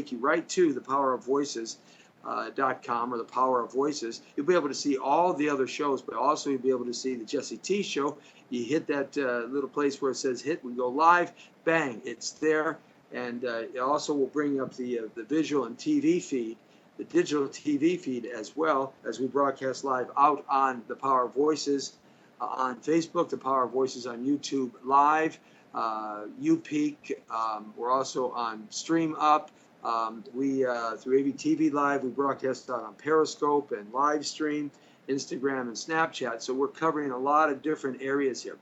take you right to the Power of Voices. .com or the Power of Voices. You'll be able to see all the other shows, but also you'll be able to see the Jesse T Show. You hit that little place where it says hit, we go live, bang, it's there. And it also will bring up the visual and TV feed, the digital TV feed, as well as we broadcast live out on the Power of Voices on Facebook, the Power of Voices on YouTube Live, UPeak. We're also on Stream Up. We through AVTV Live, we broadcast out on Periscope and live stream, Instagram and Snapchat. So we're covering a lot of different areas here.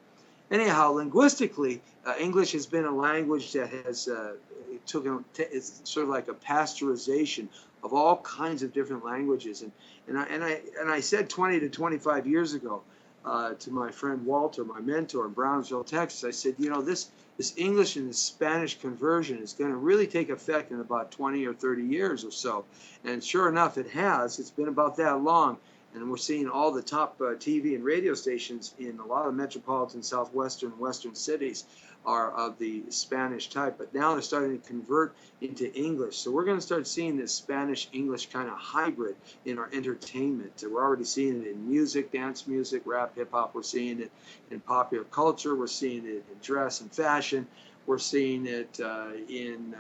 Anyhow, linguistically, English has been a language that has it's sort of like a pasteurization of all kinds of different languages. And I said 20 to 25 years ago to my friend Walter, my mentor in Brownsville, Texas, I said, you know, this English and this Spanish conversion is going to really take effect in about 20 or 30 years or so. And sure enough, it has. It's been about that long. And we're seeing all the top TV and radio stations in a lot of metropolitan southwestern and western cities are of the Spanish type. But now they're starting to convert into English. So we're going to start seeing this Spanish-English kind of hybrid in our entertainment. We're already seeing it in music, dance music, rap, hip-hop. We're seeing it in popular culture. We're seeing it in dress and fashion. We're seeing it in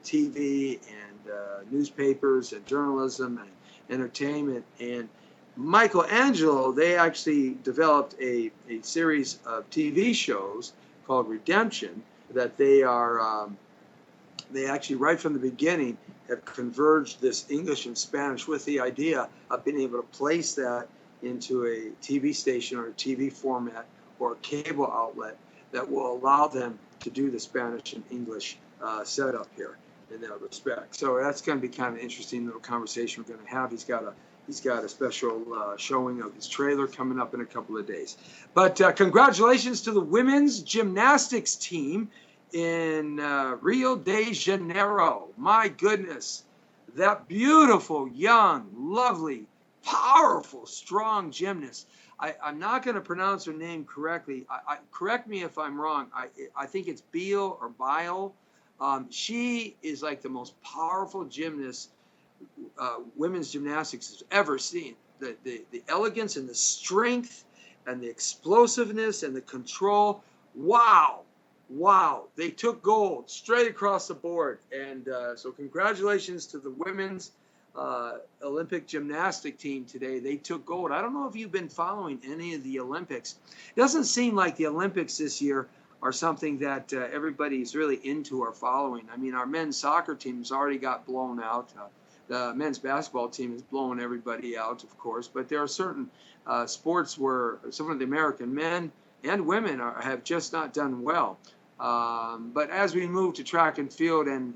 TV and newspapers and journalism and entertainment. And Michelangelo, they actually developed a series of TV shows called Redemption that they actually right from the beginning have converged this English and Spanish with the idea of being able to place that into a TV station or a TV format or a cable outlet that will allow them to do the Spanish and English setup here in that respect. So that's going to be kind of an interesting little conversation we're going to have. He's got a special showing of his trailer coming up in a couple of days. But congratulations to the women's gymnastics team in Rio de Janeiro. My goodness, that beautiful, young, lovely, powerful, strong gymnast. I'm not going to pronounce her name correctly. Correct me if I'm wrong. I think it's Beal or Bile. She is like the most powerful gymnast women's gymnastics has ever seen. The elegance and the strength and the explosiveness and the control. Wow. They took gold straight across the board. And so congratulations to the women's Olympic gymnastic team today. They took gold. I don't know if you've been following any of the Olympics. It doesn't seem like the Olympics this year are something that everybody's really into or following. I mean, our men's soccer team's already got blown out. The men's basketball team is blowing everybody out, of course, but there are certain sports where some of the American men and women have just not done well. But as we move to track and field and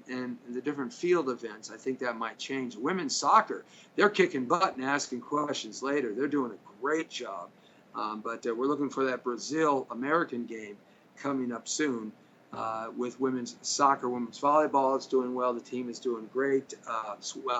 the different field events, I think that might change. Women's soccer, they're kicking butt and asking questions later. They're doing a great job. But we're looking for that Brazil-American game coming up soon. With women's soccer, women's volleyball, it's doing well. The team is doing great.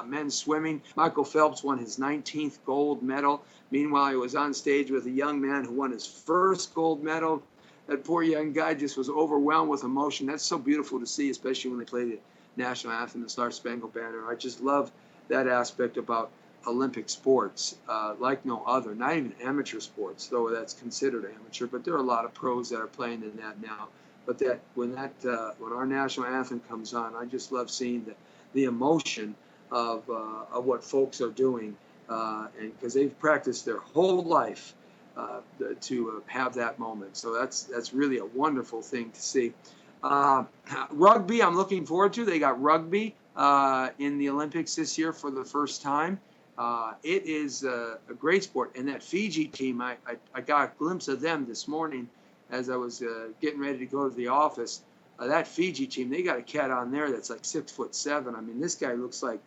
Men's swimming, Michael Phelps won his 19th gold medal. Meanwhile, he was on stage with a young man who won his first gold medal. That poor young guy just was overwhelmed with emotion. That's so beautiful to see, especially when they play the national anthem, the Star Spangled Banner. I just love that aspect about Olympic sports, like no other. Not even amateur sports, though that's considered amateur. But there are a lot of pros that are playing in that now. But when our national anthem comes on, I just love seeing the emotion of what folks are doing, and because they've practiced their whole life to have that moment. So that's really a wonderful thing to see. Rugby, I'm looking forward to. They got rugby in the Olympics this year for the first time. It is a great sport, and that Fiji team, I got a glimpse of them this morning as I was getting ready to go to the office. That Fiji team, they got a cat on there that's like 6'7". I mean, this guy looks like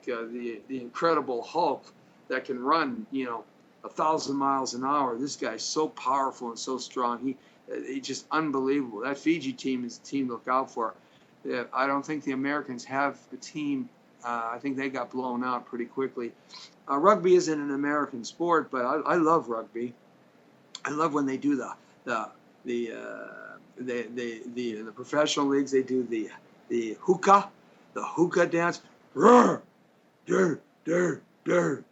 the Incredible Hulk that can run, 1,000 miles an hour. This guy's so powerful and so strong. He's just unbelievable. That Fiji team is a team to look out for. I don't think the Americans have a team. I think they got blown out pretty quickly. Rugby isn't an American sport, but I love rugby. I love when they do the professional leagues. They do the hookah, the hookah dance, roar, dur, dur, dur,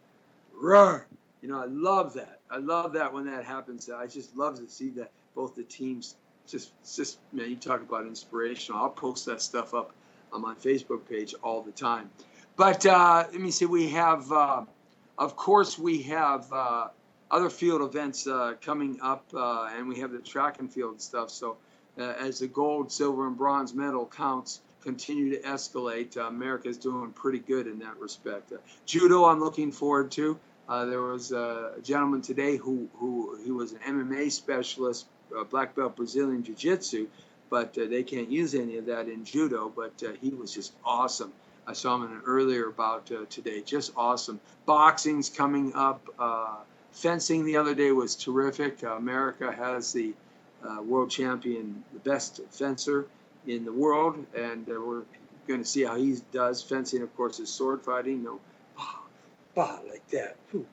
roar. I love that. I love that when that happens. I just love to see that both the teams just man, you talk about inspirational. I'll post that stuff up on my Facebook page all the time. But let me see. We have, of course, we have other field events coming up, and we have the track and field stuff. So as the gold, silver, and bronze medal counts continue to escalate, America's doing pretty good in that respect. Judo, I'm looking forward to. There was a gentleman today who he was an MMA specialist, black belt Brazilian Jiu-Jitsu, but they can't use any of that in judo. But he was just awesome. I saw him in an earlier bout today. Just awesome. Boxing's coming up. Fencing the other day was terrific. America has the world champion, the best fencer in the world, and we're going to see how he does. Fencing, of course, is sword fighting. Like that. Boom,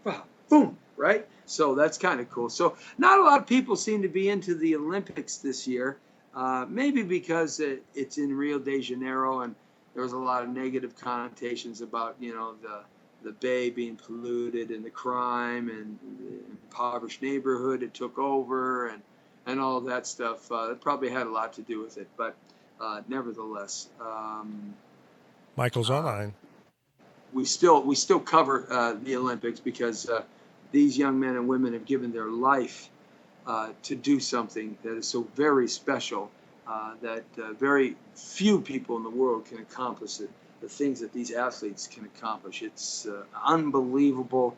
boom, right? So that's kind of cool. So not a lot of people seem to be into the Olympics this year, maybe because it's in Rio de Janeiro, and there was a lot of negative connotations about, the bay being polluted and the crime and the impoverished neighborhood it took over and all of that stuff. It probably had a lot to do with it, but nevertheless. Michael's online. We still cover the Olympics because these young men and women have given their life to do something that is so very special that very few people in the world can accomplish it. The things that these athletes can accomplish. It's unbelievable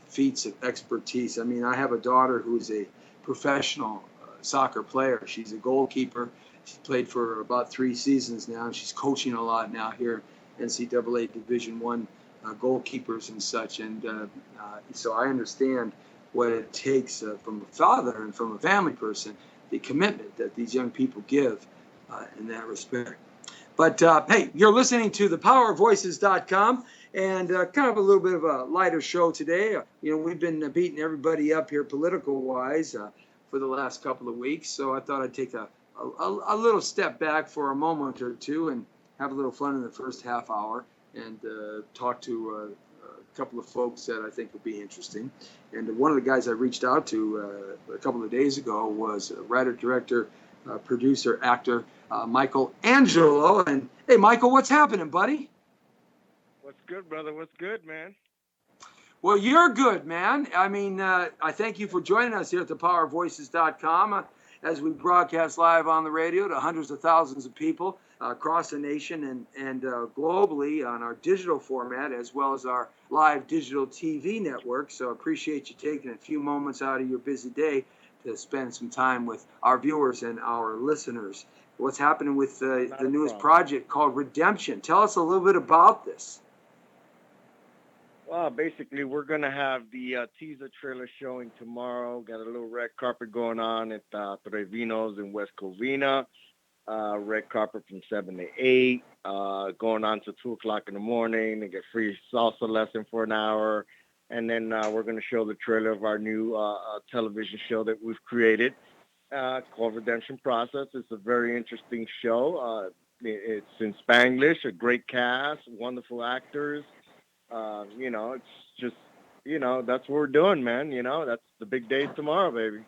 feats of expertise. I mean, I have a daughter who's a professional soccer player. She's a goalkeeper. She's played for about 3 seasons now, and she's coaching a lot now here. NCAA Division I goalkeepers and such, and so I understand what it takes from a father and from a family person, the commitment that these young people give in that respect. But hey, you're listening to thepowervoices.com, and kind of a little bit of a lighter show today. We've been beating everybody up here political-wise for the last couple of weeks, so I thought I'd take a little step back for a moment or two and have a little fun in the first half hour and talk to a couple of folks that I think will be interesting. And one of the guys I reached out to a couple of days ago was writer, director, producer, actor, Michael Angelo. And hey, Michael, what's happening, buddy? What's good, brother? What's good, man? Well, you're good, man. I mean, I thank you for joining us here at thepowervoices.com as we broadcast live on the radio to hundreds of thousands of people across the nation and globally on our digital format, as well as our live digital TV network. So I appreciate you taking a few moments out of your busy day to spend some time with our viewers and our listeners. What's happening with the newest project called Redemption? Tell us a little bit about this. Well, basically, we're going to have the teaser trailer showing tomorrow. Got a little red carpet going on at Trevinos in West Covina. Red carpet from 7 to 8, going on to 2 o'clock in the morning. They get free salsa lesson for an hour. And then we're going to show the trailer of our new television show that we've created called Redemption Process. It's a very interesting show. It's in Spanglish, a great cast, wonderful actors. It's just, that's what we're doing, man. That's the big day tomorrow, baby.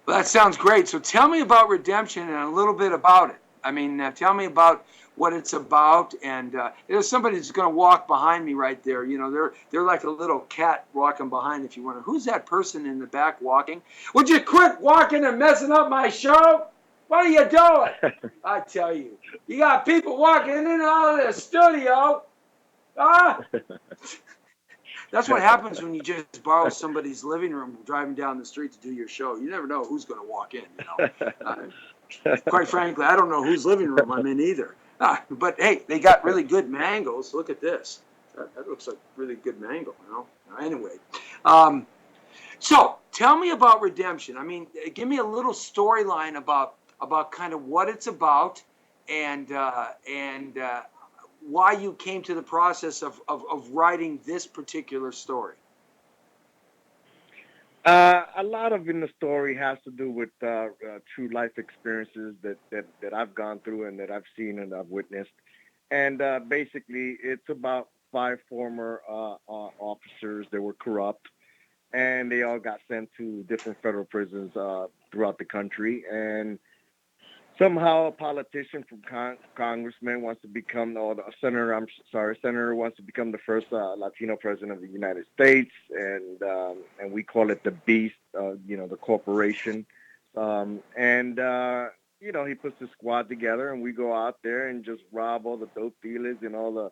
Well, that sounds great. So tell me about Redemption and a little bit about it. I mean, tell me about what it's about. And there's somebody that's going to walk behind me right there. They're like a little cat walking behind. If you wonder, who's that person in the back walking? Would you quit walking and messing up my show? What are you doing? I tell you, you got people walking in and out of the studio. That's what happens when you just borrow somebody's living room driving down the street to do your show. You never know who's going to walk in, Quite frankly, I don't know whose living room I'm in either. But, hey, they got really good mangoes. Look at this. That looks like really good mango, Anyway, so tell me about Redemption. I mean, give me a little storyline about kind of what it's about and why you came to the process of writing this particular story. A lot of in the story has to do with true life experiences that I've gone through and that I've seen and I've witnessed. And basically, it's about five former officers that were corrupt, and they all got sent to different federal prisons throughout the country. And somehow, a politician from congressman wants to become, or a senator, I'm sorry, senator wants to become the first Latino president of the United States, and we call it the beast, the corporation. And he puts the squad together, and we go out there and just rob all the dope dealers and all the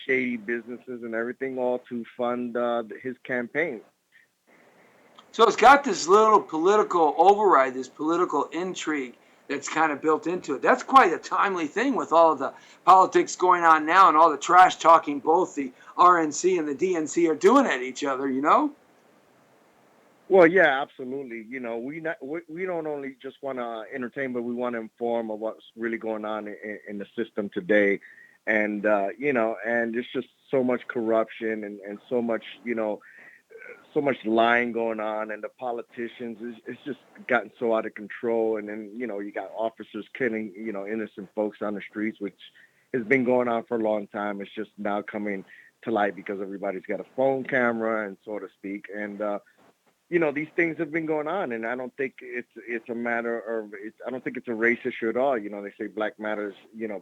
shady businesses and everything, all to fund his campaign. So it's got this little political override, this political intrigue that's kind of built into it. That's quite a timely thing with all of the politics going on now and all the trash talking both the RNC and the DNC are doing at each other, you know? Well, yeah, absolutely. We don't only just want to entertain, but we want to inform of what's really going on in the system today, and and there's just so much corruption and so much lying going on, and the politicians it's just gotten so out of control. And then you got officers killing innocent folks on the streets, which has been going on for a long time. It's just now coming to light because everybody's got a phone camera and so to speak, and these things have been going on, and I don't think it's a matter of I don't think it's a race issue at all. They say Black matters,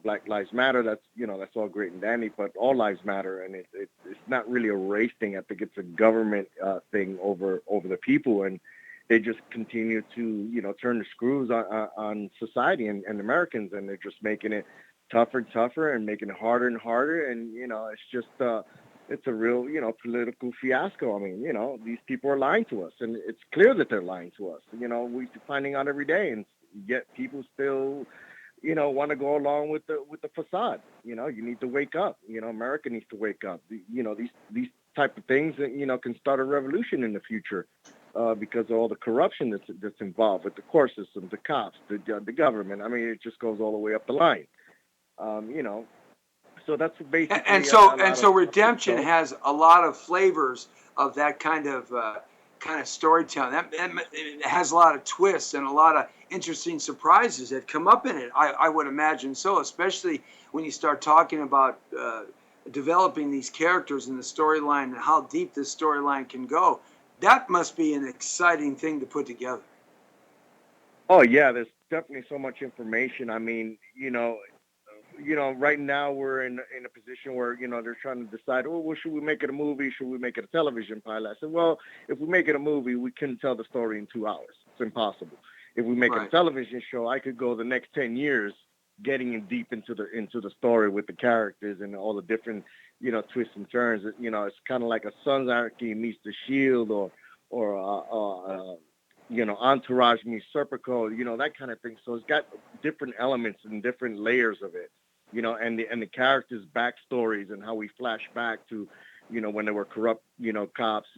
Black lives matter. That's all great and dandy, but all lives matter, and it's not really a race thing. I think it's a government thing over the people, and they just continue to turn the screws on society and Americans, and they're just making it tougher and tougher and making it harder and harder, and it's just it's a real, political fiasco. I mean, these people are lying to us, and it's clear that they're lying to us. We're finding out every day, and yet people still, want to go along with the facade. You need to wake up. America needs to wake up. These type of things, can start a revolution in the future, because of all the corruption that's involved with the court system, the cops, the government. I mean, it just goes all the way up the line. You know, so that's basically And so redemption has a lot of flavors of that kind of storytelling. That it has a lot of twists and a lot of interesting surprises that come up in it. I would imagine so, especially when you start talking about developing these characters in the storyline and how deep this storyline can go. That must be an exciting thing to put together. Oh yeah, there's definitely so much information. I mean, right now we're in a position where they're trying to decide, oh, well, should we make it a movie? Should we make it a television pilot? I said, well, if we make it a movie, we couldn't tell the story in 2 hours. It's impossible. If we make it a television show, I could go the next 10 years getting in deep into the story with the characters and all the different twists and turns. It's kind of like a Sons Anarchy meets The Shield, or Entourage meets Serpico, that kind of thing. So it's got different elements and different layers of it, and the characters' backstories and how we flash back to, when they were corrupt, cops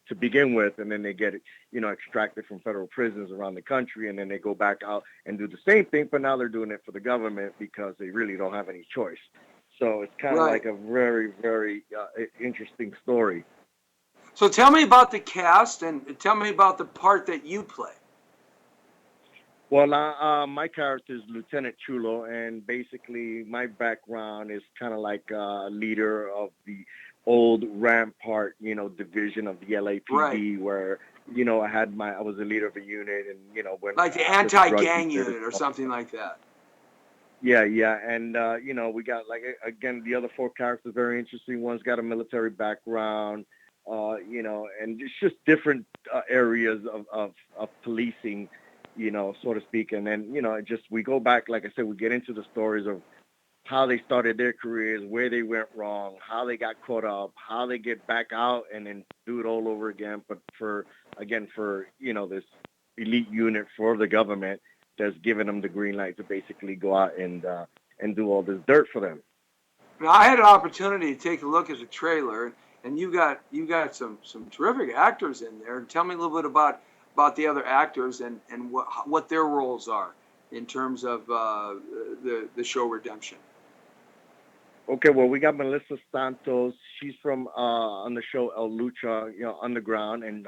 to begin with, and then they get, extracted from federal prisons around the country, and then they go back out and do the same thing, but now they're doing it for the government because they really don't have any choice. So it's kind of like a very, very interesting story. So tell me about the cast and tell me about the part that you play. Well, my character is Lieutenant Chulo, and basically my background is kind of like a leader of the old Rampart, division of the LAPD, where I was a leader of a unit, and when like the anti-gang unit or something like that. Yeah, yeah, and we got again the other four characters very interesting. One's got a military background, and it's just different areas of policing, so to speak. And then, we go back, like I said, we get into the stories of how they started their careers, where they went wrong, how they got caught up, how they get back out and then do it all over again. But for this elite unit for the government that's given them the green light to basically go out and do all this dirt for them. Now, I had an opportunity to take a look at the trailer, and you got some terrific actors in there. Tell me a little bit about the other actors and what their roles are in terms of the show Redemption. Okay, well, we got Melissa Santos. She's from on the show El Lucha, Underground, and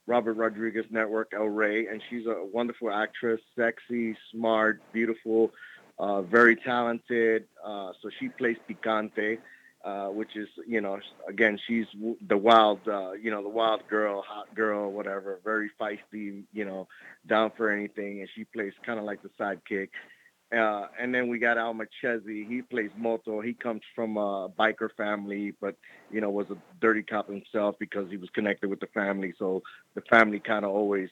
Robert Rodriguez Network, El Rey, and she's a wonderful actress, sexy, smart, beautiful, very talented. So she plays Picante, which is, again, she's the wild, the wild girl, hot girl, whatever, very feisty, down for anything, and she plays kind of like the sidekick. And then we got Al Machezi. He plays Moto. He comes from a biker family, but was a dirty cop himself because he was connected with the family. So the family kind of always,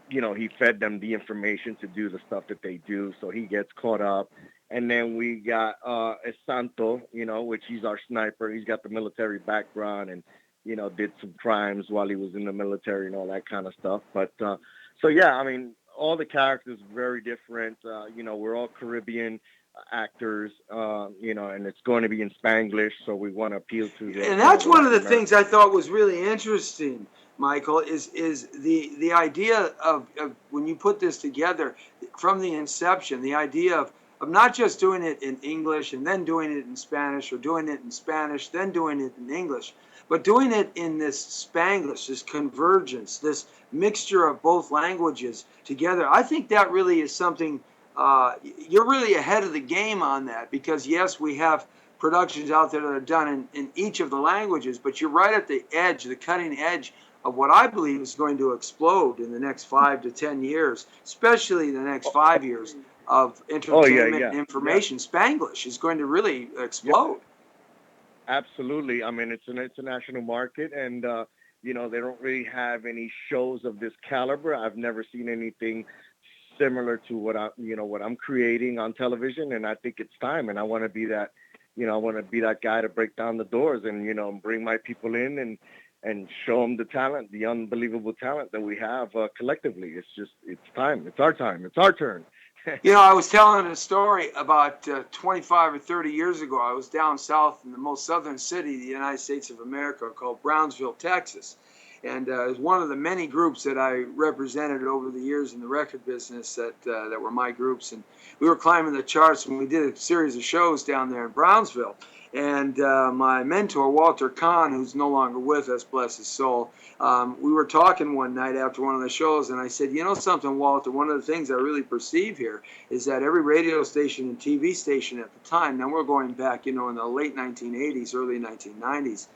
he fed them the information to do the stuff that they do. So he gets caught up. And then we got Esanto, which he's our sniper. He's got the military background and did some crimes while he was in the military and all that kind of stuff. But so yeah, I mean, all the characters very different. We're all Caribbean actors, and it's going to be in Spanglish, so we want to appeal to the. And that's one of the Latin things I thought was really interesting, Michael, is the idea of when you put this together from the inception, the idea of not just doing it in English and then doing it in Spanish, or doing it in Spanish, then doing it in English, but doing it in this Spanglish, this convergence, this mixture of both languages together. I think that really is something, you're really ahead of the game on that, because yes, we have productions out there that are done in each of the languages, but you're right at the edge, the cutting edge of what I believe is going to explode in the next 5 to 10 years, especially the next 5 years of entertainment and information. Spanglish is going to really explode. Absolutely. I mean, it's an international market, and they don't really have any shows of this caliber. I've never seen anything similar to what I'm creating on television, and I think it's time. And I want to be that, I want to be that guy to break down the doors and bring my people in and show them the talent, the unbelievable talent that we have collectively. It's time. It's our time. It's our turn. I was telling a story about 25 or 30 years ago. I was down south in the most southern city of the United States of America called Brownsville, Texas. And it was one of the many groups that I represented over the years in the record business that were my groups. And we were climbing the charts, and we did a series of shows down there in Brownsville. And my mentor, Walter Kahn, who's no longer with us, bless his soul, we were talking one night after one of the shows, and I said, you know something, Walter, one of the things I really perceive here is that every radio station and TV station at the time, now we're going back, in the late 1980s, early 1990s,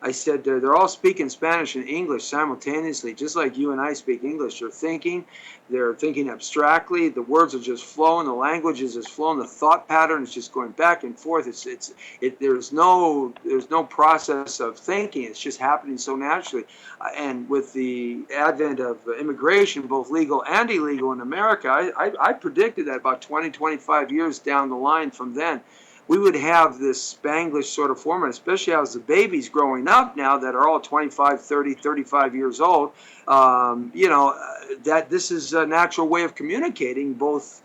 I said, they're all speaking Spanish and English simultaneously, just like you and I speak English. They're thinking abstractly. The words are just flowing. The language is just flowing. The thought pattern is just going back and forth. There's no process of thinking. It's just happening so naturally. And with the advent of immigration, both legal and illegal in America, I predicted that about 20, 25 years down the line from then, we would have this Spanglish sort of format, especially as the babies growing up now that are all 25, 30, 35 years old, that this is a natural way of communicating both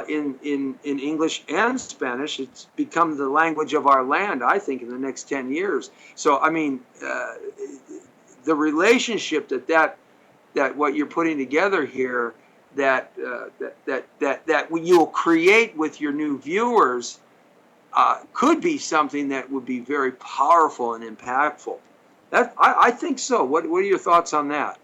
in English and Spanish. It's become the language of our land, I think, in the next 10 years. So, I mean, the relationship that what you're putting together here, that you'll create with your new viewers, could be something that would be very powerful and impactful. I think so. What are your thoughts on that?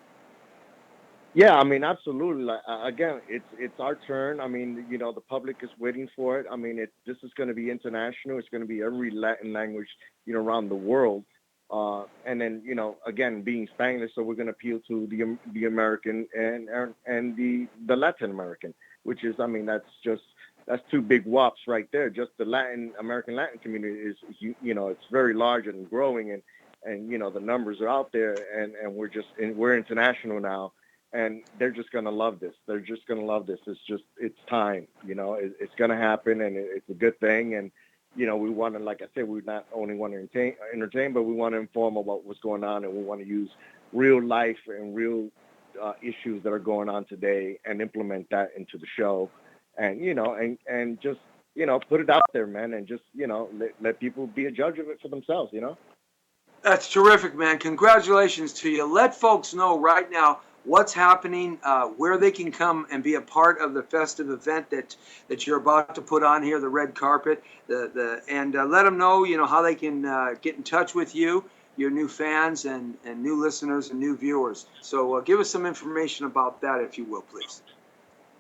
Yeah, I mean, absolutely. Like, again, it's our turn. I mean, the public is waiting for it. I mean, this is going to be international. It's going to be every Latin language, around the world. And then, again, being Spanish, so we're going to appeal to the American and the Latin American, which is, I mean, that's two big whops right there. Just the American Latin community is, it's very large and growing, and the numbers are out there, and we're international now, and they're just gonna love this. They're just gonna love this. It's time. It's gonna happen, and it's a good thing. And we want to, like I said, we not only want to entertain, but we want to inform about what's going on, and we want to use real life and real issues that are going on today and implement that into the show. And and just put it out there, man, and just let people be a judge of it for themselves. That's terrific, man. Congratulations to you. Let folks know right now what's happening, where they can come and be a part of the festive event that you're about to put on here, the red carpet. And let them know, how they can get in touch with you. your new fans and new listeners and new viewers. So give us some information about that, if you will, please.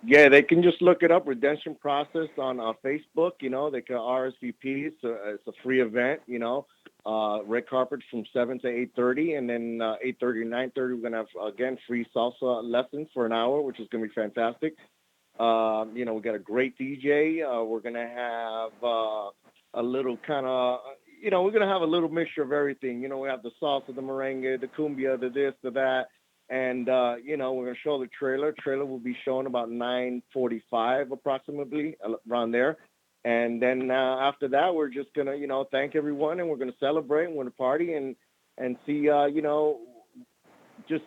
Yeah, they can just look it up, Redemption Process on Facebook. They can RSVP. It's a free event. Red carpet from 7 to 8:30, and then 8:30 to 9:30 we're gonna have again free salsa lessons for an hour, which is gonna be fantastic. We got a great DJ. We're gonna have a little kind of, we're gonna have a little mixture of everything. We have the salsa, the merengue, the cumbia, the this, the that, and we're gonna show the trailer. Trailer will be shown about 9:45 approximately, around there. And then after that, we're just gonna, thank everyone, and we're gonna celebrate, and we're gonna party and see, just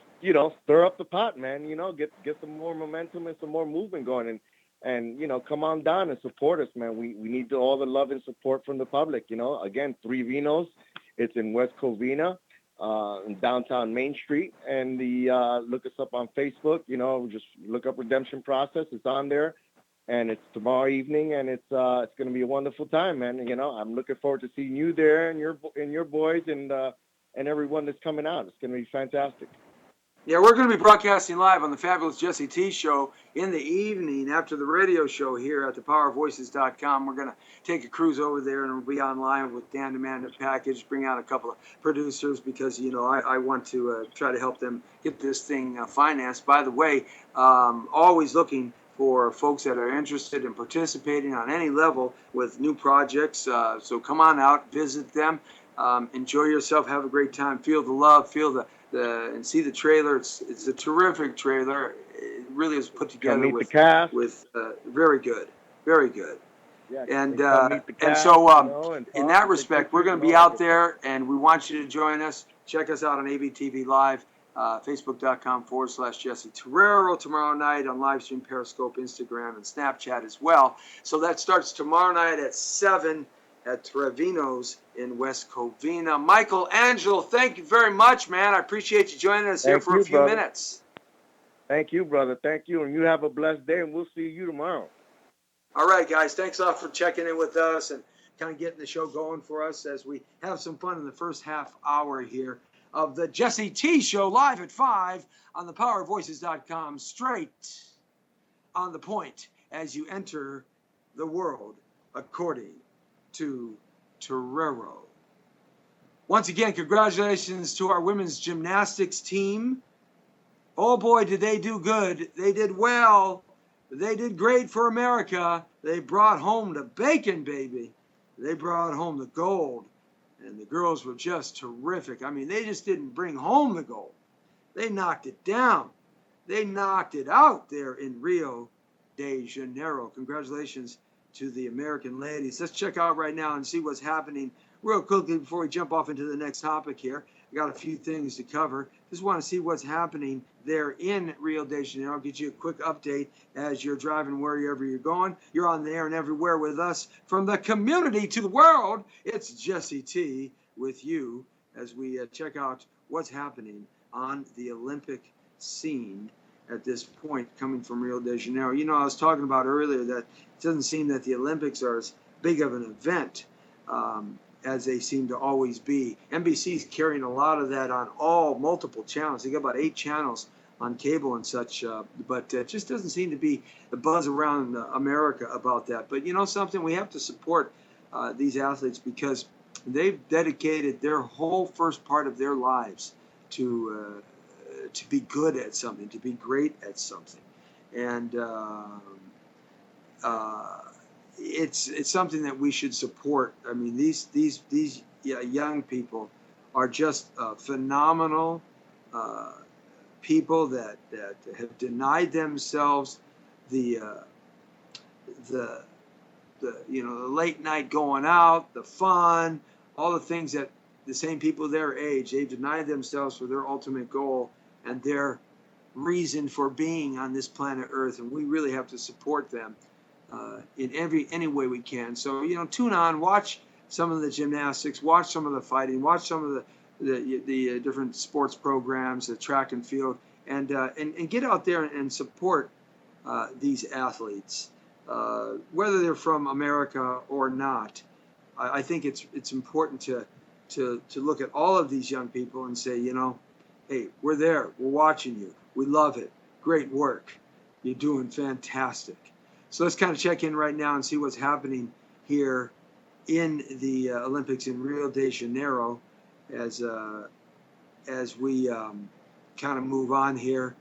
stir up the pot, man. Get some more momentum and some more movement going, and come on down and support us, man. We need all the love and support from the public. Again, Three Vinos. It's in West Covina, in downtown Main Street, and look us up on Facebook. Just look up Redemption Process. It's on there, and it's tomorrow evening, and it's going to be a wonderful time, man. I'm looking forward to seeing you there and your boys and everyone that's coming out. It's going to be fantastic. Yeah, we're going to be broadcasting live on the Fabulous Jesse T Show in the evening after the radio show here at thepowervoices.com. We're going to take a cruise over there, and we'll be online with Dan Demand Package, bring out a couple of producers because, I want to try to help them get this thing financed. By the way, always looking for folks that are interested in participating on any level with new projects. So come on out, visit them, enjoy yourself, have a great time, feel the love, feel and see the trailer. It's a terrific trailer. It really is put together with the cast. with very good, very good. Yeah, and meet the cast, in that respect, we're going to be out there, and we want you to join us. Check us out on ABTV Live, Facebook.com/Jesse Terrero tomorrow night on live stream, Periscope, Instagram, and Snapchat as well. So that starts tomorrow night at 7 at Trevino's in West Covina. Michael Angelo, thank you very much, man. I appreciate you joining us here for a few minutes. Thank you, brother. Thank you, and you have a blessed day, and we'll see you tomorrow. All right, guys. Thanks a lot for checking in with us and kind of getting the show going for us as we have some fun in the first half hour here of the Jesse T Show live at 5 on thepowervoices.com, straight on the point as you enter the world according to Terrero. Once again, congratulations to our women's gymnastics team. Oh boy, did they do good. They did well. They did great for America. They brought home the bacon, baby. They brought home the gold. And the girls were just terrific. I mean, they just didn't bring home the gold. They knocked it down. They knocked it out there in Rio de Janeiro. Congratulations to the American ladies. Let's check out right now and see what's happening real quickly before we jump off into the next topic here. We got a few things to cover. Just want to see what's happening there in Rio de Janeiro. I'll get you a quick update as you're driving wherever you're going. You're on the air and everywhere with us. From the community to the world, it's Jesse T with you as we check out what's happening on the Olympic scene at this point coming from Rio de Janeiro. I was talking about earlier that it doesn't seem that the Olympics are as big of an event as they seem to always be. NBC's carrying a lot of that on multiple channels. They got about 8 channels on cable and such, but it just doesn't seem to be the buzz around America about that. But something, we have to support these athletes because they've dedicated their whole first part of their lives to be good at something, to be great at something, and it's something that we should support. I mean, these young people are just phenomenal people that have denied themselves the late night going out, the fun, all the things that the same people their age, they've denied themselves for their ultimate goal and their reason for being on this planet Earth, and we really have to support them in any way we can. So tune on, watch some of the gymnastics, watch some of the fighting, watch some of the different sports programs, the track and field, and get out there and support these athletes, whether they're from America or not. I think it's important to look at all of these young people and say, hey, we're there. We're watching you. We love it. Great work. You're doing fantastic. So let's kind of check in right now and see what's happening here in the Olympics in Rio de Janeiro as we kind of move on here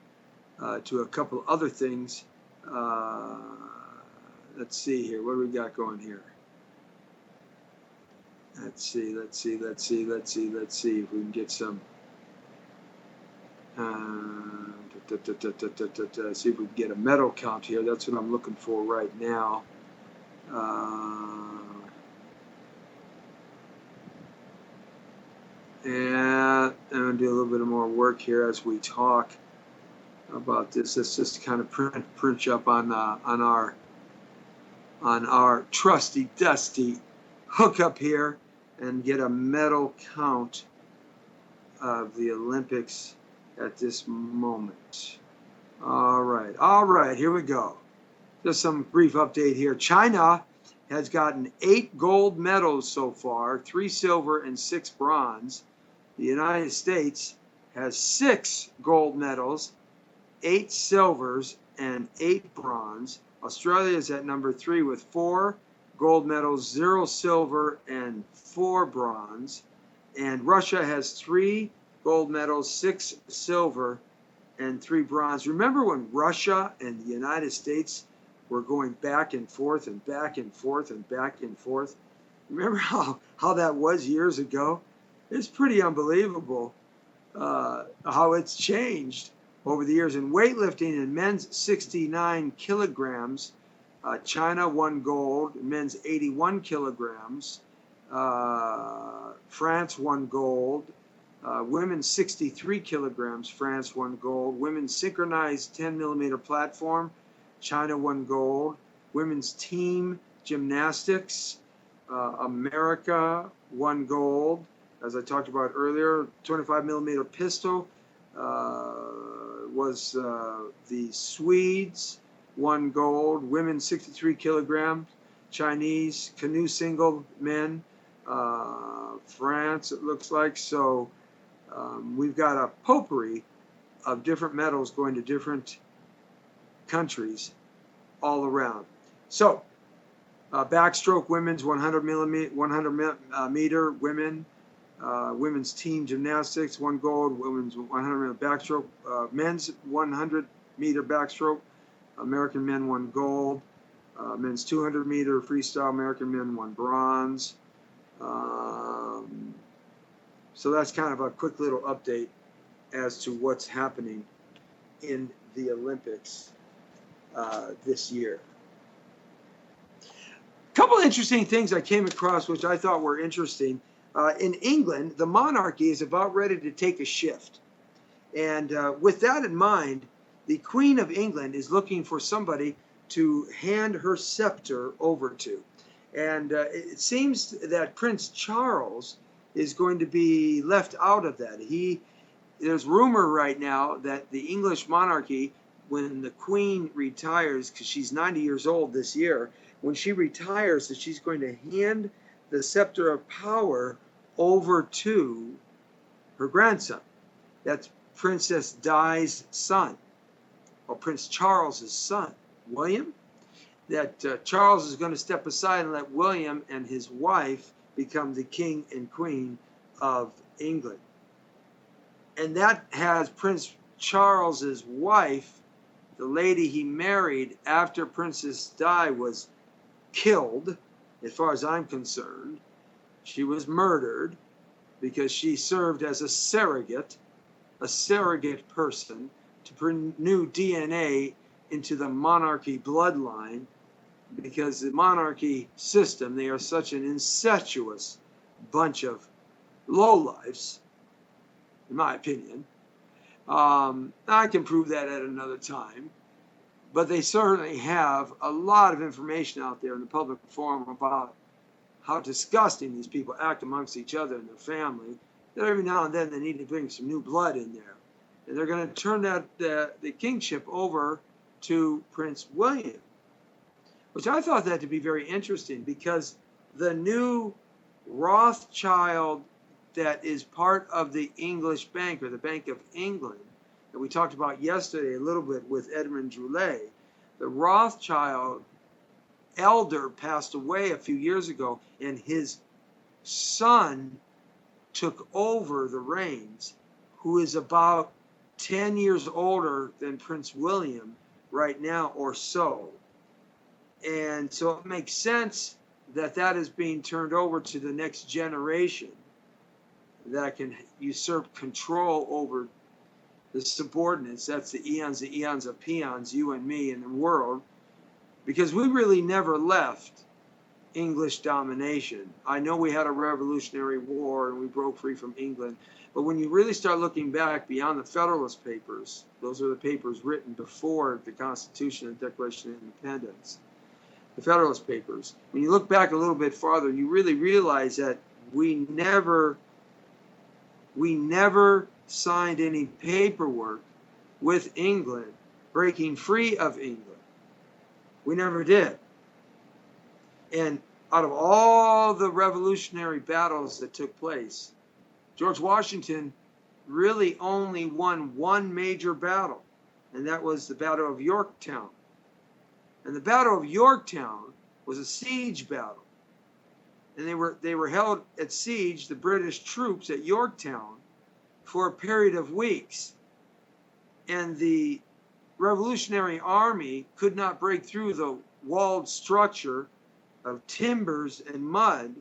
to a couple other things. Let's see here. What do we got going here? Let's see if we can get some. See if we can get a medal count here. That's what I'm looking for right now. And I'm gonna do a little bit more work here as we talk about this. Let's just kind of print up on our trusty dusty hookup here and get a medal count of the Olympics at this moment. All right, here we go. Just some brief update here. China has gotten 8 gold medals so far, 3 silver and 6 bronze. The United States has 6 gold medals, 8 silvers and 8 bronze. Australia is at number 3 with 4 gold medals, 0 silver and 4 bronze. And Russia has 3 gold medals, 6 silver and 3 bronze. Remember when Russia and the United States were going back and forth and back and forth and back and forth? Remember how that was years ago? It's pretty unbelievable how it's changed over the years. In weightlifting, in men's 69 kilograms, China won gold. Men's 81 kilograms, France won gold. Women's 63 kilograms, France won gold. Women's synchronized 10 millimeter platform, China won gold. Women's team gymnastics, America won gold. As I talked about earlier, 25 millimeter pistol was the Swedes won gold. Women's 63 kilograms, Chinese canoe single men, France it looks like. So we've got a potpourri of different medals going to different countries all around. So backstroke women's 100 meter women, women's team gymnastics won gold. Women's 100 meter backstroke, men's 100 meter backstroke, American men won gold. Men's 200 meter freestyle, American men won bronze. So that's kind of a quick little update as to what's happening in the Olympics this year. A couple of interesting things I came across which I thought were interesting. In England, the monarchy is about ready to take a shift. And with that in mind, the Queen of England is looking for somebody to hand her scepter over to. And it seems that Prince Charles is going to be left out of that. There's rumor right now that the English monarchy, when the Queen retires, because she's 90 years old this year, when she retires, that she's going to hand the scepter of power over to her grandson. That's Princess Di's son, or Prince Charles's son, William. That Charles is going to step aside and let William and his wife become the king and queen of England. And that has Prince Charles's wife, the lady he married after Princess Di was killed, as far as I'm concerned. She was murdered because she served as a surrogate person to bring new DNA into the monarchy bloodline, because the monarchy system, they are such an incestuous bunch of lowlifes, in my opinion. I can prove that at another time, but they certainly have a lot of information out there in the public forum about how disgusting these people act amongst each other and their family, that every now and then they need to bring some new blood in there. And they're going to turn the kingship over to Prince William, which I thought that to be very interesting, because the new Rothschild that is part of the English Bank or the Bank of England that we talked about yesterday a little bit with Edmund Droulet. The Rothschild elder passed away a few years ago, and his son took over the reins, who is about 10 years older than Prince William right now or so. And so it makes sense that that is being turned over to the next generation that can usurp control over the subordinates. That's the eons of peons, you and me in the world, because we really never left English domination. I know we had a Revolutionary War and we broke free from England, but when you really start looking back beyond the Federalist Papers, those are the papers written before the Constitution and Declaration of Independence, the Federalist Papers, when you look back a little bit farther, you really realize that we never signed any paperwork with England breaking free of England. We never did. And out of all the revolutionary battles that took place, George Washington really only won one major battle, and that was the Battle of Yorktown. And the Battle of Yorktown was a siege battle. And they were held at siege, the British troops at Yorktown, for a period of weeks. And the Revolutionary Army could not break through the walled structure of timbers and mud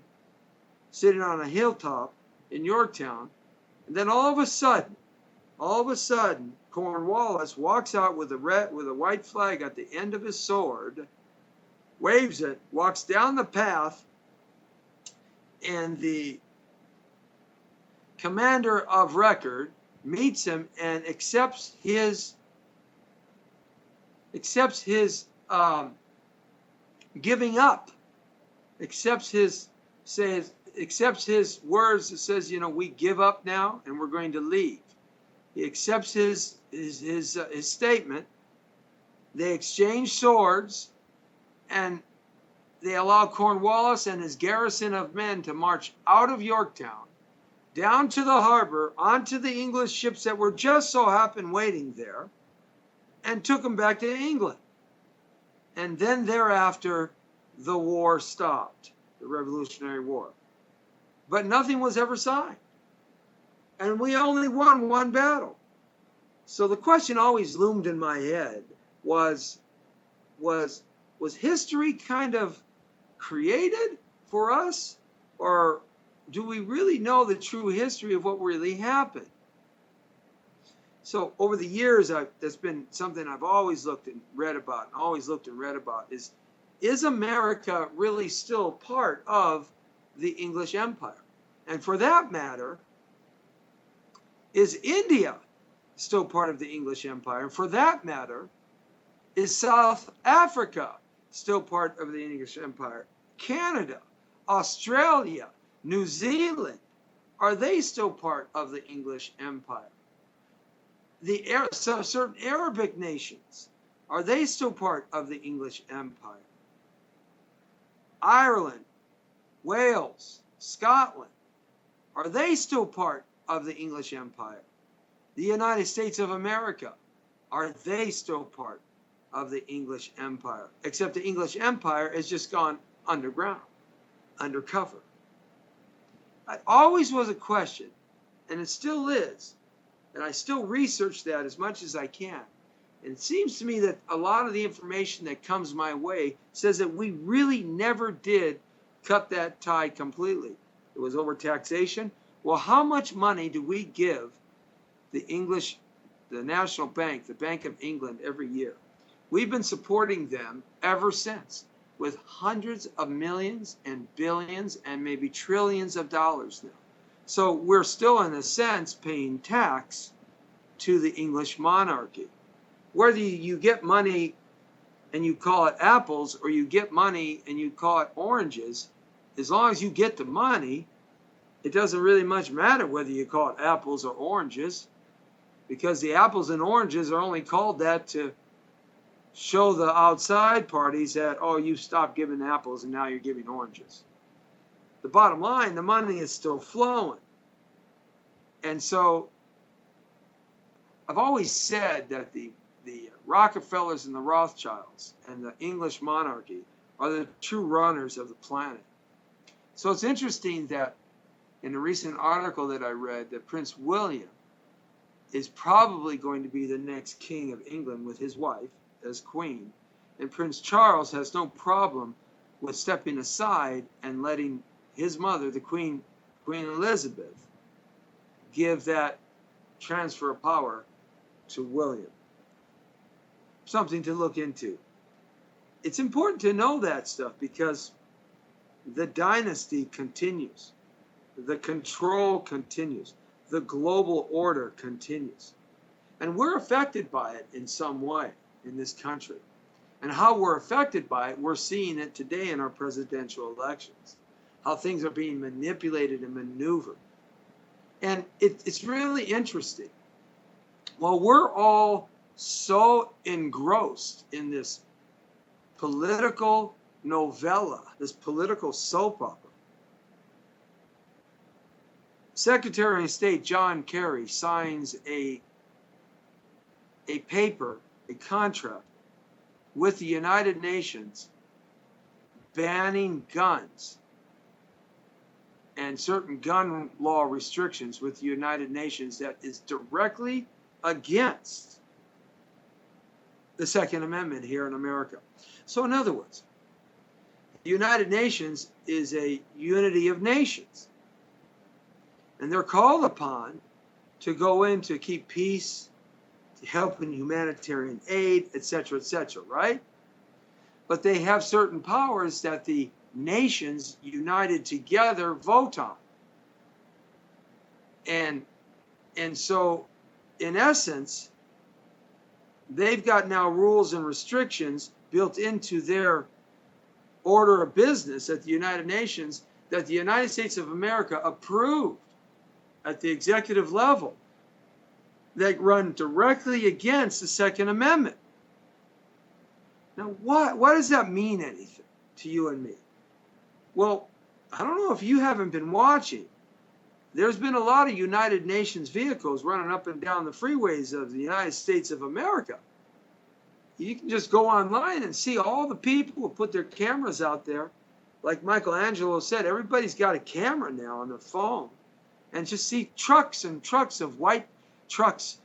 sitting on a hilltop in Yorktown. And then all of a sudden, Cornwallis walks out with a white flag at the end of his sword, waves it, walks down the path, and the commander of record meets him and accepts his giving up, accepts his words that says, we give up now and we're going to leave. He accepts his statement. They exchange swords, and they allow Cornwallis and his garrison of men to march out of Yorktown, down to the harbor, onto the English ships that were just so happened waiting there, and took them back to England. And then thereafter, the war stopped, the Revolutionary War. But nothing was ever signed. And we only won one battle. So the question always loomed in my head was history kind of created for us? Or do we really know the true history of what really happened? So over the years, that's been something I've always looked and read about, is America really still part of the English Empire? And for that matter, is India still part of the English Empire? And for that matter, is South Africa still part of the English Empire? Canada, Australia, New Zealand, are they still part of the English Empire? Certain Arabic nations, are they still part of the English Empire? Ireland, Wales, Scotland, are they still part of the English Empire? The United States of America, are they still part of the English Empire? Except the English Empire has just gone underground, undercover. It always was a question, and it still is, and I still research that as much as I can. And it seems to me that a lot of the information that comes my way says that we really never did cut that tie completely. It was over taxation. Well, how much money do we give the National Bank, the Bank of England, every year? We've been supporting them ever since with hundreds of millions and billions and maybe trillions of dollars now. So we're still, in a sense, paying tax to the English monarchy. Whether you get money and you call it apples, or you get money and you call it oranges, as long as you get the money, it doesn't really much matter whether you call it apples or oranges, because the apples and oranges are only called that to show the outside parties that, oh, you stopped giving apples and now you're giving oranges. The bottom line, the money is still flowing. And so I've always said that the Rockefellers and the Rothschilds and the English monarchy are the true runners of the planet. So it's interesting that in a recent article that I read that Prince William is probably going to be the next king of England with his wife as queen. And Prince Charles has no problem with stepping aside and letting his mother, the Queen Elizabeth, give that transfer of power to William. Something to look into. It's important to know that stuff because the dynasty continues. The control continues. The global order continues. And we're affected by it in some way in this country. And how we're affected by it, we're seeing it today in our presidential elections. How things are being manipulated and maneuvered. And it's really interesting. Well, we're all so engrossed in this political novella, this political soap opera. Secretary of State John Kerry signs a paper, a contract with the United Nations banning guns and certain gun law restrictions with the United Nations that is directly against the Second Amendment here in America. So in other words, the United Nations is a unity of nations. And they're called upon to go in to keep peace, to help in humanitarian aid, etc., right? But they have certain powers that the nations united together vote on. And so, in essence, they've got now rules and restrictions built into their order of business at the United Nations that the United States of America approved at the executive level that run directly against the Second Amendment. Now, what does that mean anything to you and me? Well, I don't know if you haven't been watching. There's been a lot of United Nations vehicles running up and down the freeways of the United States of America. You can just go online and see all the people who put their cameras out there. Like Michelangelo said, everybody's got a camera now on their phone. And just see trucks and trucks of white trucks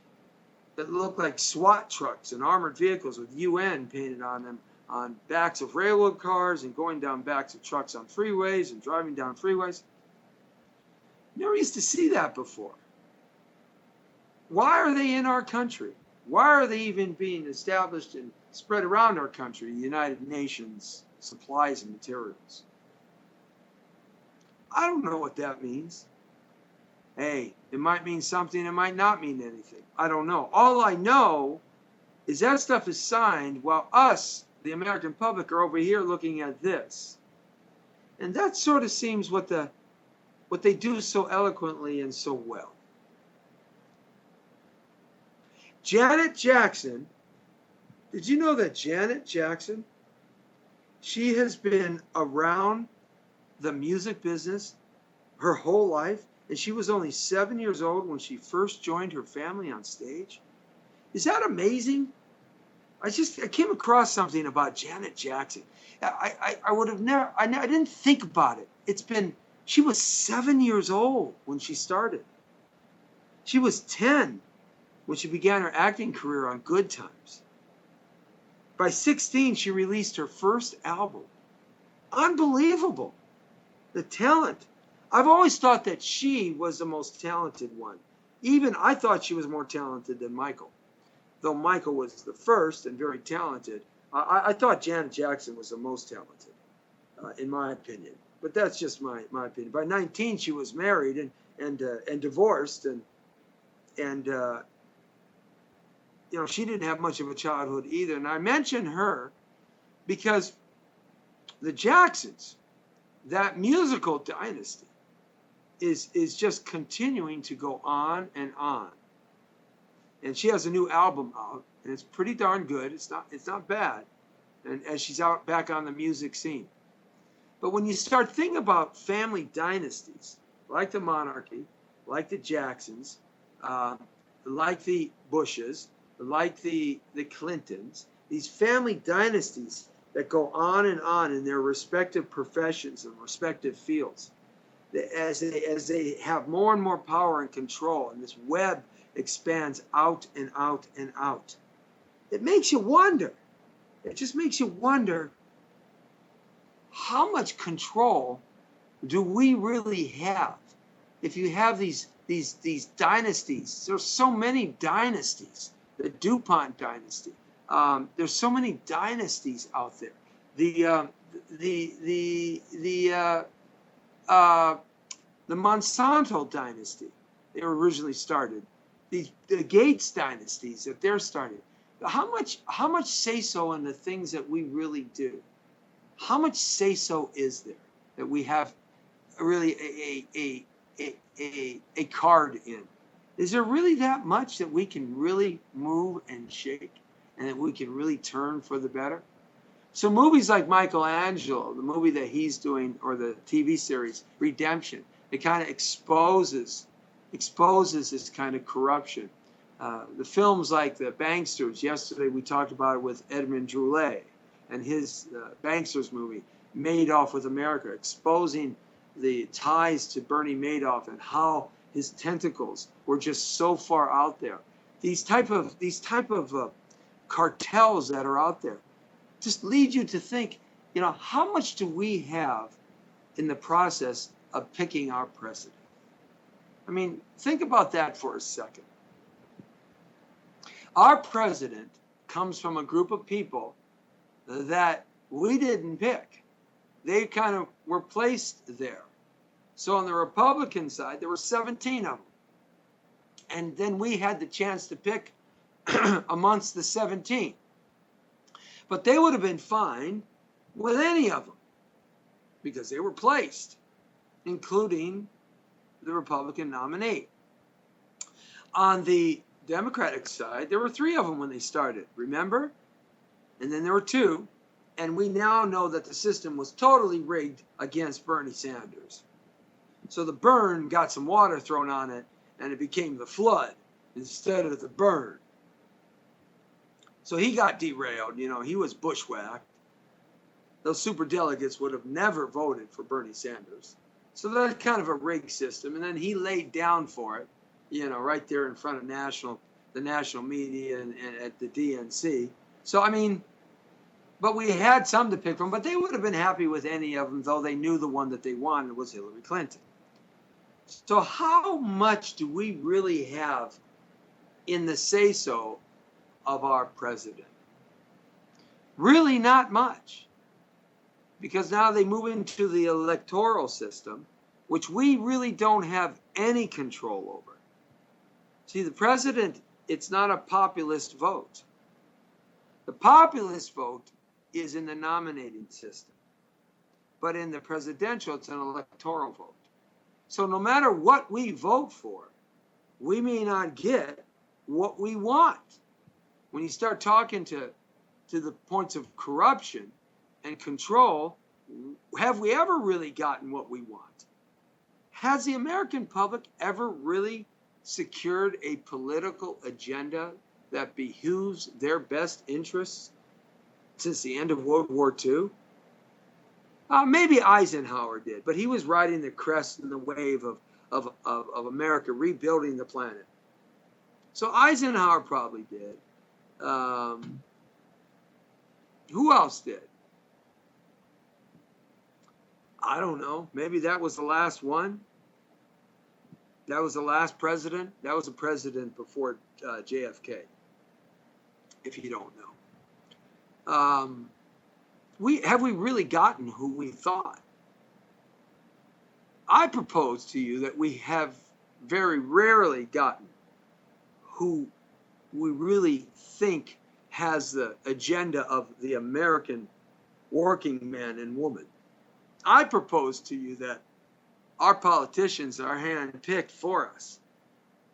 that look like SWAT trucks and armored vehicles with UN painted on them on backs of railroad cars and going down backs of trucks on freeways and driving down freeways. Never used to see that before. Why are they in our country? Why are they even being established and spread around our country, the United Nations supplies and materials? I don't know what that means. Hey, it might mean something, it might not mean anything. I don't know. All I know is that stuff is signed while us, the American public, are over here looking at this. And that sort of seems what they do so eloquently and so well. Janet Jackson, did you know that Janet Jackson, she has been around the music business her whole life? And she was only 7 years old when she first joined her family on stage. Is that amazing? I came across something about Janet Jackson. I would have never, I didn't think about it. She was 7 years old when she started. She was 10 when she began her acting career on Good Times. By 16, she released her first album. Unbelievable. The talent. I've always thought that she was the most talented one. Even I thought she was more talented than Michael. Though Michael was the first and very talented, I thought Janet Jackson was the most talented, in my opinion. But that's just my opinion. By 19, she was married and divorced, and she didn't have much of a childhood either. And I mention her because the Jacksons, that musical dynasty, is just continuing to go on and on. And she has a new album out, and it's pretty darn good. It's not bad. And as she's out back on the music scene. But when you start thinking about family dynasties, like the monarchy, like the Jacksons, like the Bushes, like the Clintons, these family dynasties that go on in their respective professions and respective fields. As they have more and more power and control, and this web expands out and out and out, it makes you wonder. It just makes you wonder, how much control do we really have? If you have these dynasties, there's so many dynasties. The DuPont dynasty. There's so many dynasties out there. The Monsanto dynasty, they were originally started. The Gates dynasties that they're started. How much say so in the things that we really do? How much say so is there that we have really a card in? Is there really that much that we can really move and shake, and that we can really turn for the better? So movies like Michelangelo, the movie that he's doing, or the TV series Redemption, it kind of exposes this kind of corruption. The films like the Banksters, yesterday we talked about it with Edmund Droulet and his Banksters movie, Madoff with America, exposing the ties to Bernie Madoff and how his tentacles were just so far out there. These type of cartels that are out there just lead you to think, how much do we have in the process of picking our president? I mean, think about that for a second. Our president comes from a group of people that we didn't pick. They kind of were placed there. So on the Republican side, there were 17 of them. And then we had the chance to pick amongst the 17. But they would have been fine with any of them because they were placed, including the Republican nominee. On the Democratic side, there were 3 of them when they started, remember? And then there were 2. And we now know that the system was totally rigged against Bernie Sanders. So the burn got some water thrown on it, and it became the flood instead of the burn. So he got derailed, he was bushwhacked. Those superdelegates would have never voted for Bernie Sanders. So that's kind of a rigged system. And then he laid down for it, right there in front of the national media and at the DNC. So, I mean, but we had some to pick from, but they would have been happy with any of them, though they knew the one that they wanted was Hillary Clinton. So how much do we really have in the say-so of our president? Really not much. Because now they move into the electoral system, which we really don't have any control over. See, the president, it's not a populist vote. The populist vote is in the nominating system. But in the presidential, it's an electoral vote. So no matter what we vote for, we may not get what we want. When you start talking to the points of corruption and control, have we ever really gotten what we want? Has the American public ever really secured a political agenda that behooves their best interests since the end of World War II? Maybe Eisenhower did, but he was riding the crest and the wave of America rebuilding the planet. So Eisenhower probably did. Who else did? I don't know. Maybe that was the last one. That was the last president. That was a president before JFK, if you don't know. Have we really gotten who we thought? I propose to you that we have very rarely gotten who we really think has the agenda of the American working man and woman. I propose to you that our politicians are handpicked for us,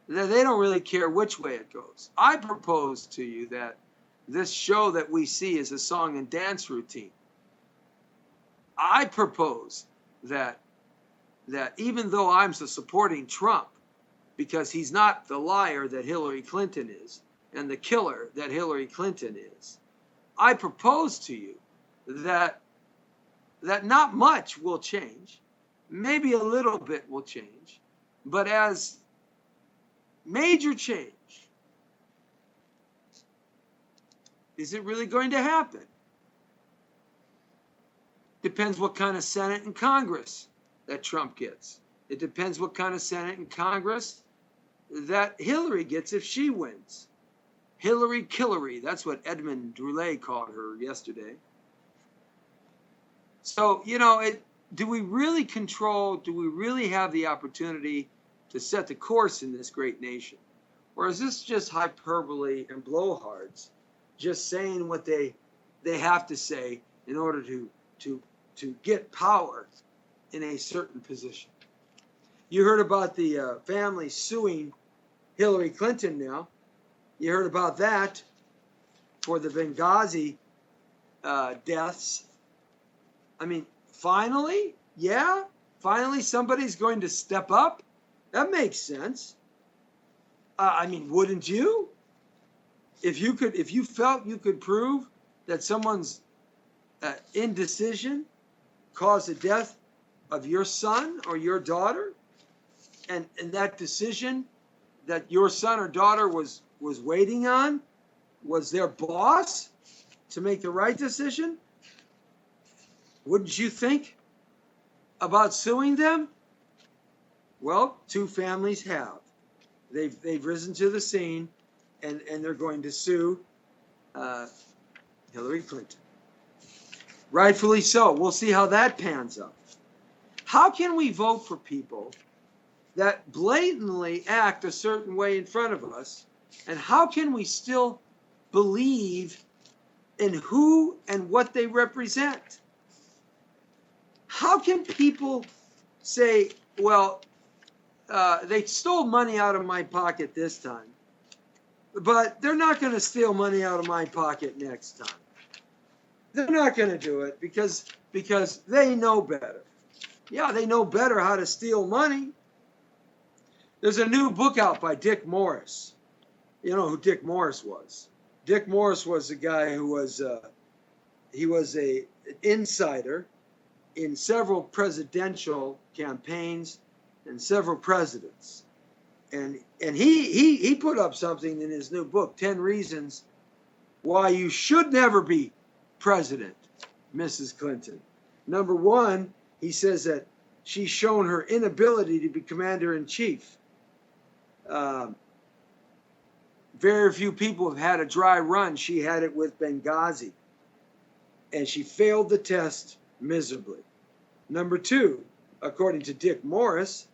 that they don't really care which way it goes. I propose to you that this show that we see is a song and dance routine. I propose that even though I'm supporting Trump, because he's not the liar that Hillary Clinton is and the killer that Hillary Clinton is. I propose to you that not much will change. Maybe a little bit will change, but as major change, is it really going to happen? Depends what kind of Senate and Congress that Trump gets. It depends what kind of Senate and Congress that Hillary gets if she wins. Hillary Killery, that's what Edmund Droulet called her yesterday. So, do we really control, do we really have the opportunity to set the course in this great nation? Or is this just hyperbole and blowhards, just saying what they have to say in order to get power in a certain position? You heard about the family suing Hillary Clinton now. You heard about that for the Benghazi deaths. I mean, finally somebody's going to step up. That makes sense. I mean, wouldn't you? If you felt you could prove that someone's indecision caused the death of your son or your daughter, and that decision that your son or daughter was waiting on was their boss to make the right decision, wouldn't you think about suing them? Well, two families have. They've risen to the scene, and they're going to sue Hillary Clinton. Rightfully so. We'll see how that pans out. How can we vote for people that blatantly act a certain way in front of us, and how can we still believe in who and what they represent? How can people say, well, they stole money out of my pocket this time, but they're not going to steal money out of my pocket next time? They're not going to do it because they know better. Yeah, they know better how to steal money. There's a new book out by Dick Morris. You know who Dick Morris was. Dick Morris was a guy who was an insider in several presidential campaigns and several presidents. And he put up something in his new book, 10 Reasons Why You Should Never Be President, Mrs. Clinton. Number one, he says that she's shown her inability to be commander-in-chief. Very few people have had a dry run. She had it with Benghazi. And she failed the test miserably. Number two, according to Dick Morris,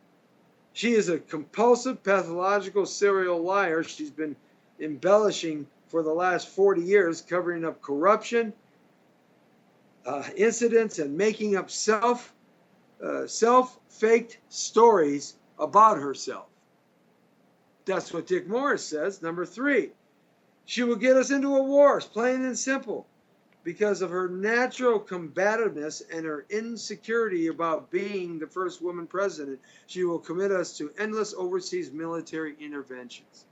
she is a compulsive, pathological serial liar. She's been embellishing for the last 40 years, covering up corruption, incidents, and making up self-faked stories about herself. That's what Dick Morris says. Number three, she will get us into a war, plain and simple, because of her natural combativeness and her insecurity about being the first woman president. She will commit us to endless overseas military interventions.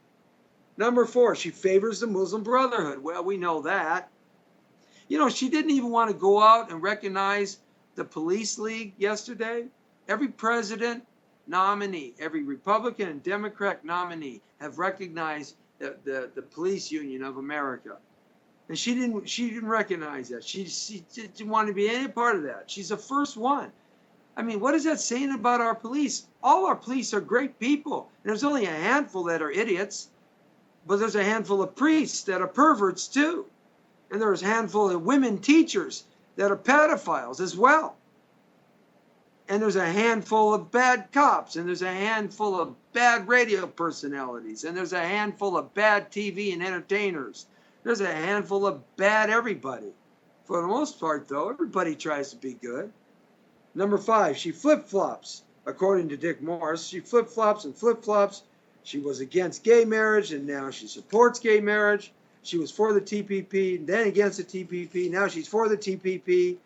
Number four, she favors the Muslim Brotherhood. Well, we know that. You know, she didn't even want to go out and recognize the police league yesterday. Every president nominee, every Republican and Democrat nominee have recognized the police union of America. And she didn't recognize that. She didn't want to be any part of that. She's the first one. I mean, what is that saying about our police? All our police are great people. And there's only a handful that are idiots, but there's a handful of priests that are perverts too. And there's a handful of women teachers that are pedophiles as well. And there's a handful of bad cops, and there's a handful of bad radio personalities, and there's a handful of bad TV and entertainers. There's a handful of bad everybody. For the most part, though, everybody tries to be good. Number five, she flip-flops. According to Dick Morris, she flip-flops and flip-flops. She was against gay marriage, and now she supports gay marriage. She was for the TPP, then against the TPP. Now she's for the TPP.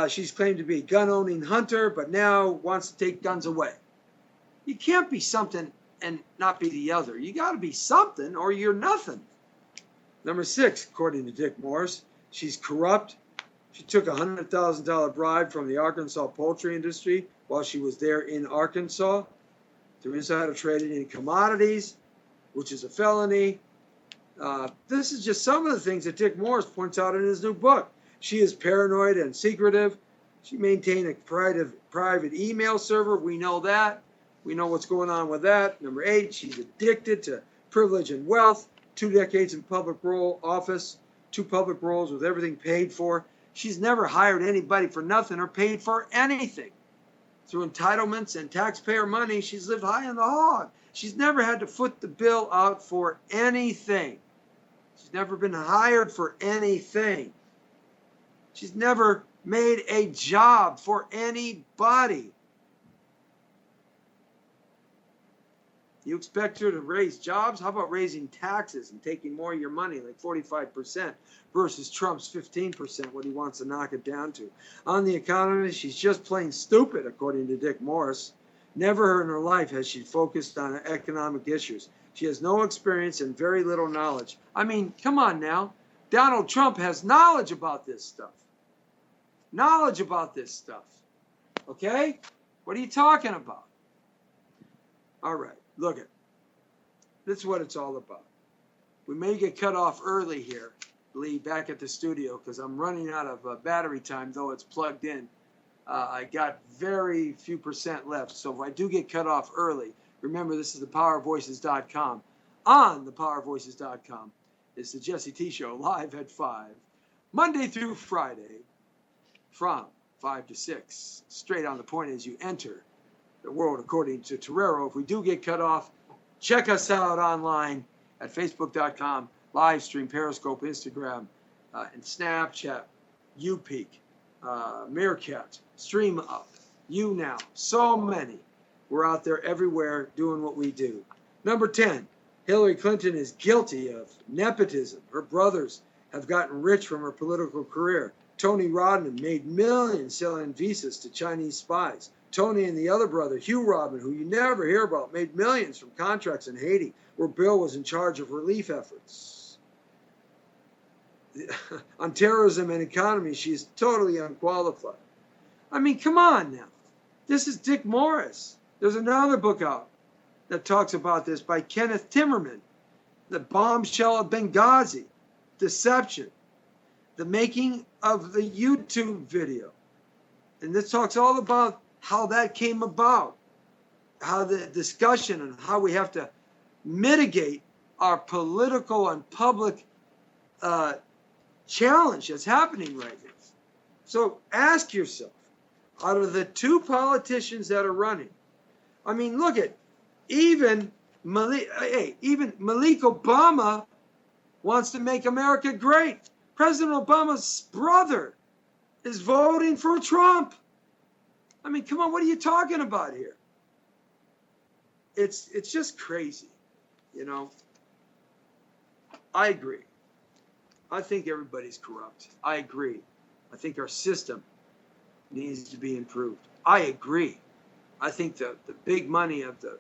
She's claimed to be a gun-owning hunter, but now wants to take guns away. You can't be something and not be the other. You got to be something or you're nothing. Number 6, according to Dick Morris, she's corrupt. She took a $100,000 bribe from the Arkansas poultry industry while she was there in Arkansas through insider trading in commodities, which is a felony. This is just some of the things that Dick Morris points out in his new book. She is paranoid and secretive. She maintained a private email server. We know that. We know what's going on with that. Number 8, she's addicted to privilege and wealth. 2 decades in public role office, 2 public roles with everything paid for. She's never hired anybody for nothing or paid for anything. Through entitlements and taxpayer money, she's lived high on the hog. She's never had to foot the bill out for anything. She's never been hired for anything. She's never made a job for anybody. You expect her to raise jobs? How about raising taxes and taking more of your money, like 45%, versus Trump's 15%, what he wants to knock it down to? On the economy, she's just plain stupid, according to Dick Morris. Never in her life has she focused on economic issues. She has no experience and very little knowledge. I mean, come on now. Donald Trump has knowledge about this stuff. Knowledge about this stuff. Okay? What are you talking about? All right. Look it. This is what it's all about. We may get cut off early here, Lee, back at the studio, because I'm running out of battery time, though it's plugged in. I got very few % left. So if I do get cut off early, remember this is thepowervoices.com. On thepowervoices.com, it's the Jesse T Show live at 5, Monday through Friday, from 5 to 6. Straight on the point as you enter the world according to Torero. If we do get cut off, check us out online at facebook.com, live stream, Periscope, Instagram, and Snapchat, YouPeek, Meerkat, Stream Up, YouNow, so many. We're out there everywhere doing what we do. Number 10, Hillary Clinton is guilty of nepotism. Her brothers have gotten rich from her political career. Tony Rodman made millions selling visas to Chinese spies. Tony and the other brother, Hugh Rodman, who you never hear about, made millions from contracts in Haiti, where Bill was in charge of relief efforts. On terrorism and economy, she's totally unqualified. I mean, come on now. This is Dick Morris. There's another book out that talks about this by Kenneth Timmerman, The Bombshell of Benghazi, Deception, the making of the YouTube video. And this talks all about how that came about, how the discussion and how we have to mitigate our political and public challenge that's happening right now. So ask yourself, out of the 2 politicians that are running, I mean, look at, even Malik Obama wants to make America great. President Obama's brother is voting for Trump. I mean, come on, what are you talking about here? It's just crazy, you know. I agree. I think everybody's corrupt. I agree. I think our system needs to be improved. I agree. I think the big money of the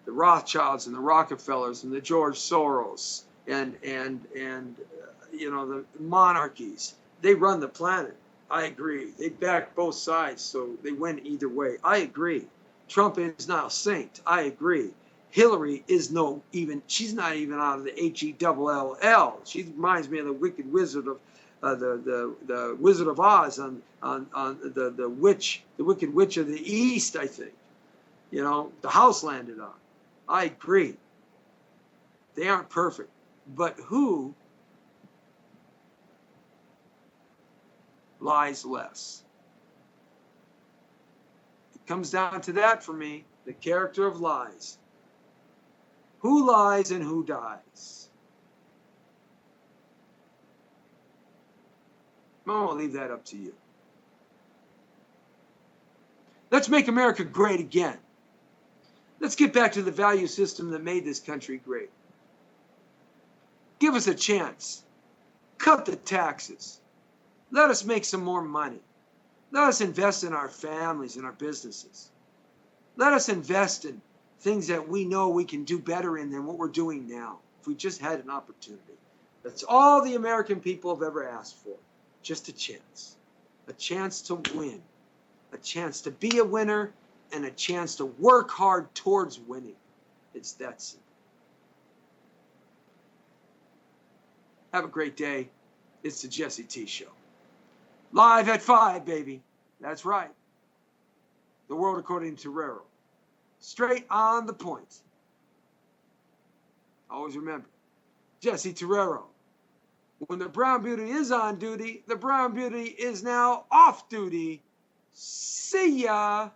Rothschilds and the Rockefellers and the George Soros and you know, the monarchies, they run the planet. I agree. They back both sides, so they win either way. I agree. Trump is now a saint. I agree. Hillary is she's not even out of the HELL. She reminds me of the Wicked Wizard of the Wizard of Oz on the Wicked Witch of the East, I think. You know, the house landed on. I agree. They aren't perfect. But who lies less? It comes down to that for me, the character of lies. Who lies and who dies? I'm going to leave that up to you. Let's make America great again. Let's get back to the value system that made this country great. Give us a chance. Cut the taxes. Let us make some more money. Let us invest in our families and our businesses. Let us invest in things that we know we can do better in than what we're doing now. If we just had an opportunity. That's all the American people have ever asked for. Just a chance to win, a chance to be a winner, and a chance to work hard towards winning. It's that simple. Have a great day. It's the Jesse T Show. Live at 5, baby. That's right. The world according to Rero. Straight on the point. Always remember, Jesse Terrero. When the Brown Beauty is on duty, the Brown Beauty is now off duty. See ya.